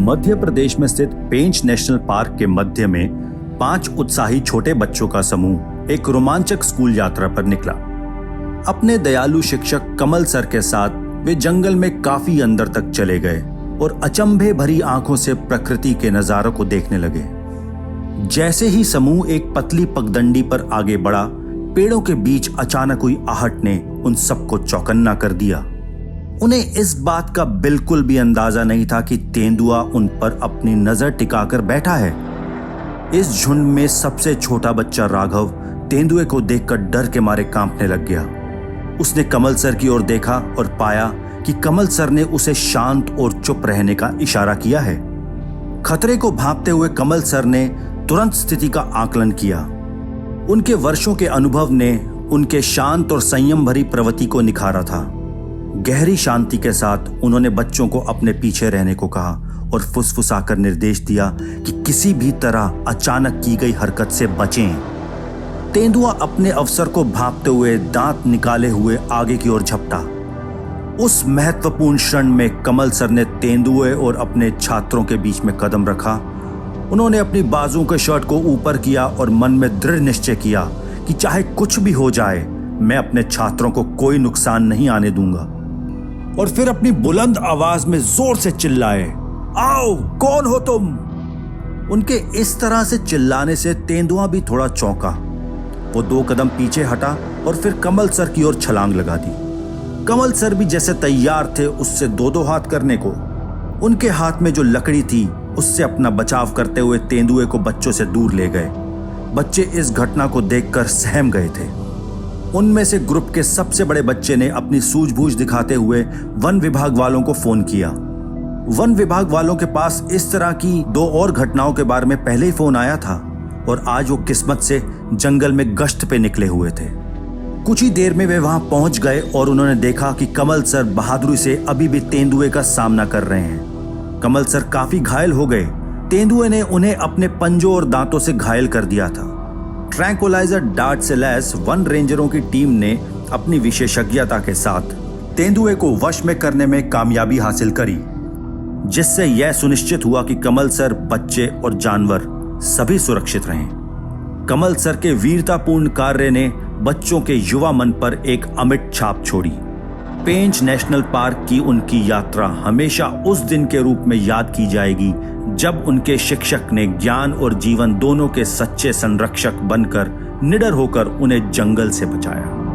मध्य प्रदेश में स्थित पेंच national park के मध्य में 5 उत्साही छोटे बच्चों का समूह एक रोमांचक स्कूल यात्रा पर निकला। अपने दयालु शिक्षक कमल सर के साथ वे जंगल में काफी अंदर तक चले गए और अचंभे भरी आंखों से प्रकृति के नजारों को देखने लगे। जैसे ही समूह एक पतली पगडंडी पर आगे बढ़ा, पेड़ों के बीच अचानक हुई आहट ने उन सबको चौकन्ना कर दिया। उन्हें इस बात का बिल्कुल भी अंदाजा नहीं था कि तेंदुआ उन पर अपनी नजर टिकाकर बैठा है। इस झुंड में सबसे छोटा बच्चा राघव तेंदुए को देखकर डर के मारे कांपने लग गया। उसने कमल सर की ओर देखा और पाया कि कमल सर ने उसे शांत और चुप रहने का इशारा किया है। खतरे को भांपते हुए कमल सर ने तुरंत स्थिति का आकलन किया। उनके वर्षों के अनुभव ने उनके शांत और संयम भरी प्रवृत्ति को निखारा था। गहरी शांति के साथ उन्होंने बच्चों को अपने पीछे रहने को कहा और फुसफुसाकर निर्देश दिया कि किसी भी तरह अचानक की गई हरकत से बचें। तेंदुआ अपने अवसर को भांपते हुए दांत निकाले हुए आगे की ओर झपटा। उस महत्वपूर्ण क्षण में कमल सर ने तेंदुए और अपने छात्रों के बीच में कदम रखा। उन्होंने अपनी बाजुओं के शर्ट को ऊपर किया और मन में दृढ़ निश्चय किया कि चाहे कुछ भी हो जाए, मैं अपने छात्रों को कोई नुकसान नहीं आने दूंगा। और फिर अपनी बुलंद आवाज में जोर से चिल्लाए, आओ, कौन हो तुम? उनके इस तरह से चिल्लाने से तेंदुआ भी थोड़ा चौंका। वो 2 कदम पीछे हटा और फिर कमल सर की ओर छलांग लगा दी। कमल सर भी जैसे तैयार थे उससे 2-2 हाथ करने को। उनके हाथ में जो लकड़ी थी उससे अपना बचाव करते हुए तेंदुए को बच्चों से दूर ले गए। बच्चे इस घटना को देखकर सहम गए थे। उनमें से ग्रुप के सबसे बड़े बच्चे ने अपनी सूझबूझ दिखाते हुए वन विभाग वालों को फोन किया। वन विभाग वालों के पास इस तरह की 2 और घटनाओं के बारे में पहले ही फोन आया था और आज वो किस्मत से जंगल में गश्त पे निकले हुए थे। कुछ ही देर में वे वहां पहुंच गए और उन्होंने देखा कि कमल सर बहादुरी से अभी भी तेंदुए का सामना कर रहे हैं। कमल सर काफी घायल हो गए। तेंदुए ने उन्हें अपने पंजों और दांतों से घायल कर दिया था। ट्रैंकुलाइजर डार्ट से लैस वन रेंजरों की टीम ने अपनी विशेषज्ञता के साथ तेंदुए को वश में करने में कामयाबी हासिल करी, जिससे यह सुनिश्चित हुआ कि कमल सर, बच्चे और जानवर सभी सुरक्षित रहें। कमल सर के वीरतापूर्ण कार्य ने बच्चों के युवा मन पर एक अमिट छाप छोड़ी। पेंच नेशनल पार्क की उनकी यात्रा हमेशा उस दिन के रूप में याद की जाएगी जब उनके शिक्षक ने ज्ञान और जीवन दोनों के सच्चे संरक्षक बनकर निडर होकर उन्हें जंगल से बचाया।